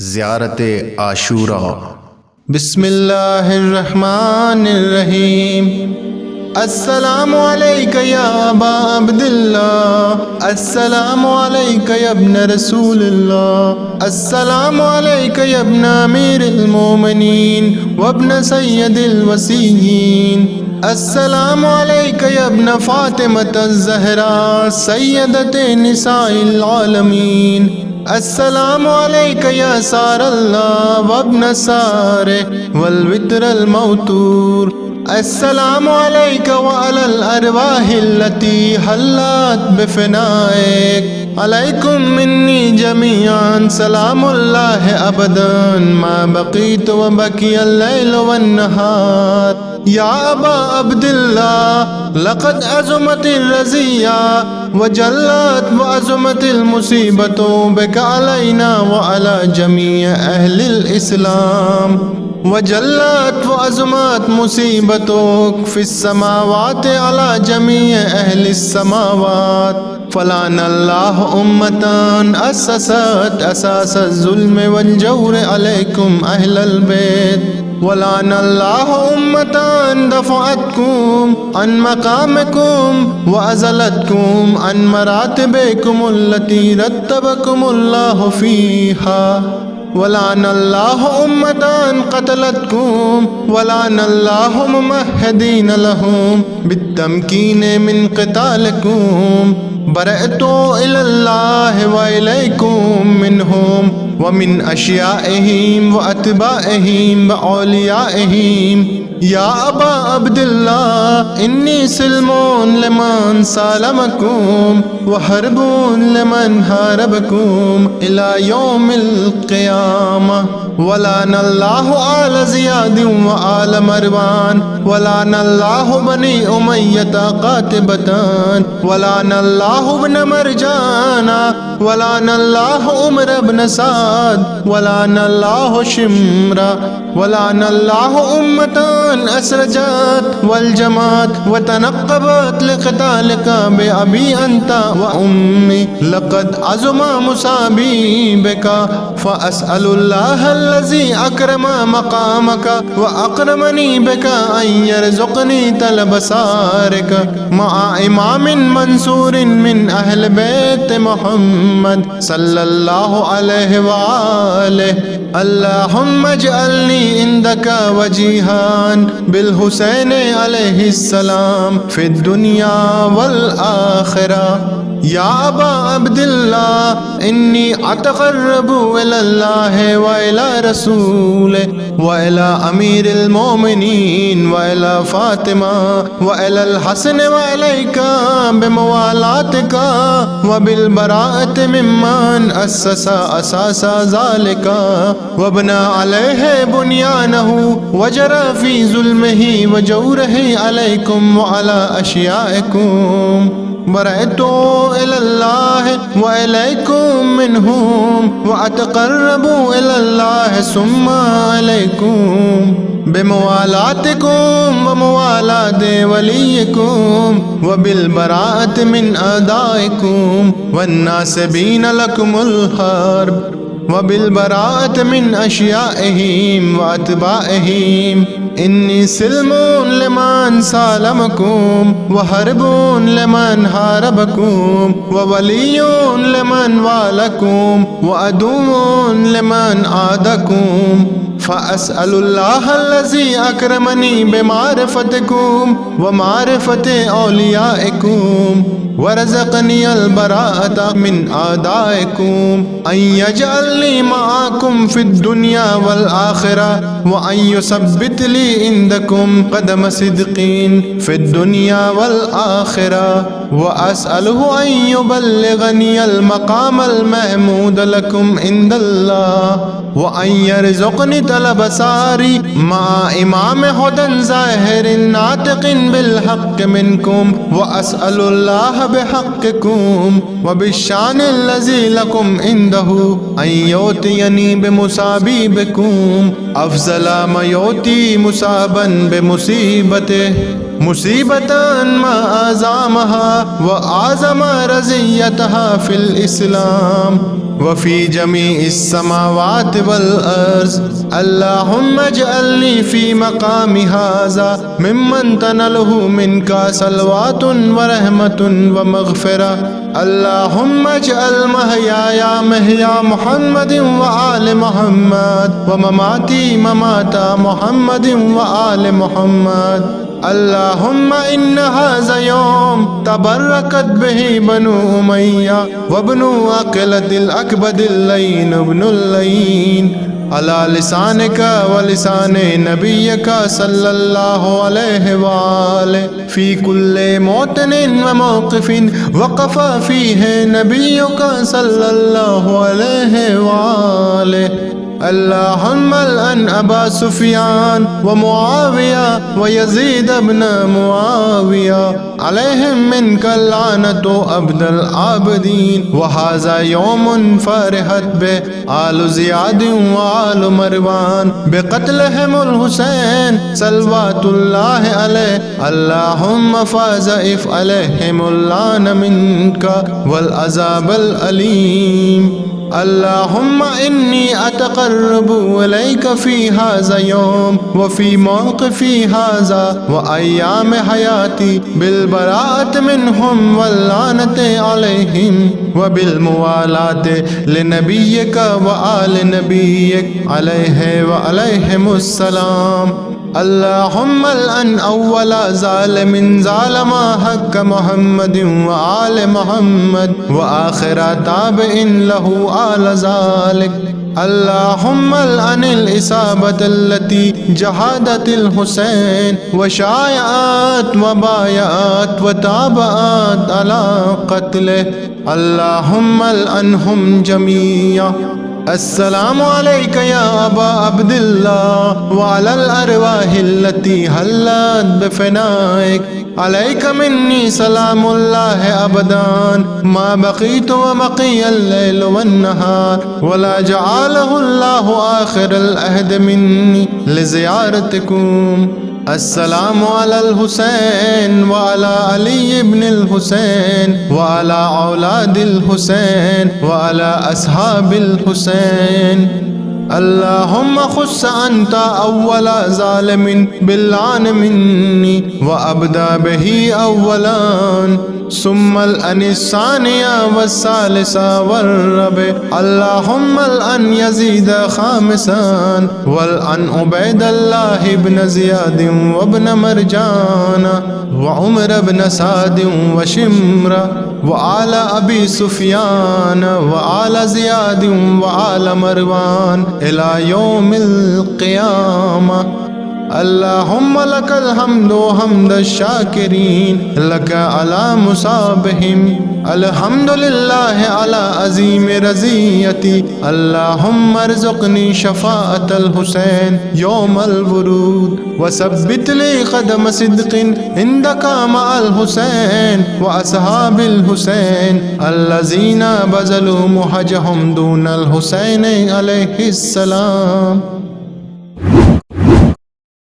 ज़ियारत आशूरा। बिस्मिल्लाहिर्रहमानिर्रहीम। अस्सलामु अलैका या अबा अब्दिल्लाह, अस्सलामु अलैका या इब्न रसूलिल्लाह, अस्सलामु अलैका या इब्न अमीरिल मोमिनीन व इब्न सय्यदिल वसीय्यीन, अस्सलामु अलैका या इब्न फातिमतज़ ज़हरा सय्यदते निसाइल आलमीन, अस्सलामु अलैका या सारल्लाह व इब्न सारे वल वित्रल मौतूर, अस्सलामु अलैका व अलल अरवाहिल्लती हल्लत बिफ़नाइक, अलैकुम मिन्नी जमीअन सलामुल्लाह अबदन मा बक़ीतु व बक़ियल लैल वन नहार। या अबा अब्दिल्लाह लक़द अज़ुमतिर रज़िया व जल्लत व अज़ुमतिल मुसीबतु बिका अलैना व अला जमीअ अहलिल इस्लाम, वजल्लत व अज़मत मुसीबतुक फ़िस समावात अला जमीअ अहलिस समावात, फ़लानल्लाहु उम्मतन अस्ससत असासज़ ज़ुल्म वल जौर अलैकुम अहलल बैत, वलानल्लाहु उम्मतन दफ़अतकुम अन मक़ामिकुम व अज़लतकुम अन मरातिबिकुम अल्लती रत्तबकुमुल्लाहु फ़ीहा, वलानल्लाहु उम्मतन क़तलतकुम वलानल्लाहु मुमह्हिदीन लहुम बित्तमकीन मिन क़ितालिकुम, बरअतु इलल्लाहि व इलैकुम मिनहुम व मिन अशियाइहिम व अतबाइहिम व औलियाइहिम। या अबा अब्दिल्लाह इन्नी सिल्मुन लिमन सालमकुम व हरबुन लिमन हारबकुम इला यौमिल क़ियामह, वलानल्लाहु आल ज़ियाद व आल मरवान, वलानल्लाहु बनी उमय्यत क़ातिबतन, वलानल्लाहु इब्न मरजाना, वलानल्लाहु उमर इब्न साद, वलानल्लाहु शिम्रा, वलानल्लाहु उम्मतन असरजत वल जमात व तनक़्क़बत लिक़ितालिका बि अबी अंत व उम्मी, लक़द अज़ुमा मुसाबी बिका फ़अस्अलुल्लाह अल्लज़ी अकरमा मक़ामका व अकरमनी बिका अन यरज़ुक़नी तलब सारिका मआ इमामिन मंसूरिन मिन अहल बैत मुहम्मद सल्लल्लाहु अलैहि व आलिहि। अल्लाहुम्मा इजअलनी इंदका वजीहान बिल हुसैन अलैहिस्सलाम फिद दुनिया वल आखिरा। या अबा अब्दिल्लाह इन्नी अतक़र्रबु इलल्लाहि व इला रसूलिहि व इला अमीरिल मोमिनीन व इला फ़ातिमा व इलल हसन व अलैका बिमवालातिका व बिल बराअति मिम्मन अस्ससा असासा ज़ालिका व बना अलैहि बुनियानहु व जरा फ़ी ज़ुल्मिही व जौरिही अलैकुम व अला अशियाइकुम, बरअतु इलल्लाहि व इलैकुम मिनहुम व अतक़र्रबु इलल्लाहि सुम्मा अलैकुम बिमवालातिकुम व मुवालाति वलिय्यिकुम व बिल बराअति मिन अदाइकुम वन्नासिबीन लकुमुल हर्ब व बिल बराअति मिन अशियाइहिम व अतबाइहिम। इन्नी सिल्मुन लिमन सालमकुम व हरबुन लिमन हारबकुम व वलियुन लिमन वालकुम व अदुव्वुन लिमन आदकुम, फ़अस्अलुल्लाह अल्लज़ी अकरमनी बिमारिफ़तिकुम व मारिफ़ति औलियाइकुम व रज़क़नी अल बराअत मिन आदाइकुम अन यजअलनी मआकुम फ़िद दुनिया वल आखिरा व अन युसब्बितली इंदकुम क़दम सिद्क़ीन फ़िद दुनिया वल आखिरा व अस्अलुहु अन युबल्लिगनी अल मक़ामल महमूद लकुम इंदल्लाह व अन यरज़ुक़नी तलब सारी मा इमाम हुदन ज़ाहिरिन नातिक़िन बिल हक़्क़ मिनकुम व अस्अलुल्लाह बिहक़्क़िकुम व बिश्शानिल लज़ी लकुम इंदहु अन युतियनी बिमुसाबीबिकुम अफ़ज़ला मा युती मुसाबन बिमुसीबतिहि, मुसीबतन मा आज़ामहा व आज़म रज़ियतहा फ़िल इस्लाम वफ़ी जमीइस समावाति वल अर्ज़। अल्लाहुम्मा अजअलनी फ़ी मक़ामी हाज़ा मिम्मन तनलहु मिनका सलवातुन व रहमतुन व मग़फ़िरा। अल्लाहुम्मा अजअल महयाया महया मुहम्मदिन व आले मुहम्मद व ममाती ममाता मुहम्मदिन व आले मुहम्मद। अल्लाहुम्मा इन्न हाज़ा यौम तबर्रकत बिही बनु उमय्या व बनु अक़िलतिल अकबदिल लईन इब्नुल लईन अला लिसानिका व लिसाने नबिय्यका सल्लल्लाहु अलैहि व आलिहि फ़ी कुल्लि मौतिनिन व मौक़िफ़िन वक़फ़ा फ़ीहि नबिय्युका सल्लल्लाहु अलैहि व आलिहि। अल्लाहुम्मा अन अबा सुफ़ियान व मुआविया व यज़ीद इब्न मुआविया अलैहिम मिनका लानतु अब्दल आबिदीन व हाज़ा यौमुन फ़रिहत बिहि आलु ज़ियाद व आलु मरवान बिक़त्लिहिमुल हुसैन सलवातुल्लाहि अलैहि। अल्लाहुम्मा फ़ज़इफ़ अलैहिमुल लान मिनका वल अज़ाबल अलीम। अल्लाहुम्मा इन्नी अतक़र्रबु इलैका फ़ी हाज़ा यौम व फ़ी मौक़िफ़ी हाज़ा व अय्याम हयाती बिल बराअति मिनहुम वल लानति अलैहिम व बिल मुवालाति लिनबिय्यिका व आलि नबिय्यिक अलैहि व अलैहिमुस्सलाम। अल्लाहुम्मा अन अव्वला ज़ालिमिन ज़ालमा हक़्क़ मुहम्मदिन व आले मुहम्मद व आख़िरा ताबिइन लहु आला ज़ालिक। अल्लाहुम्मा अनिल इसाबतल्लती जहादतिल हुसैन व शायअत व बायअत व ताबअत अला क़त्लिहि। अल्लाहुम्मा अन्हुम जमीअ। अस्सलामु अलैका या अबा अब्दिल्लाह व अलल अरवाहिल्लती हल्लत बिफ़नाइक। अलैका मिन्नी सलामुल्लाहि अबदान मा बक़ीतु व बक़ियल लैल वन नहार व ला जअलहुल्लाहु आख़िरल अहद मिन्नी लिज़ियारतिकुम। अस्सलामु अलल हुसैन व अला अली इब्निल हुसैन व अला औलादिल हुसैन व अला अस्हाबिल हुसैन। अल्लाहुम्मा खुस्स अंता अव्वला ज़ालिमिन बिल्लान मिन्नी व अब्दा बिही अव्वलान सुम्मल अनिस्सानिया वस्सालिसा वर्रबे। अल्लाहुम्मा अन यज़ीद खामिसान वल अन उबैदल्लाह इब्न ज़ियाद व इब्न मरजाना व उमर इब्न साद व शिम्रा व आला अबी सुफ़ियान व आला ज़ियाद व आला मरवान इला यौमिल क़ियामा। अल्लाहुम्मा लकल हम्दु हम्द शाकिरीन लका अला मुसाबिहिम। अल्हम्दुलिल्लाहि अला अज़ीम रज़ियती। अल्लाहुम्मा अर्ज़ुक़नी शफ़ाअतल हुसैन यौमल वुरूद व सब्बित ली क़दम सिद्क़िन इंदका मअल हुसैन व अस्हाबिल हुसैन अल्लज़ीना बज़लू मुहजहुम दूनल हुसैन अलैहिस्सलाम।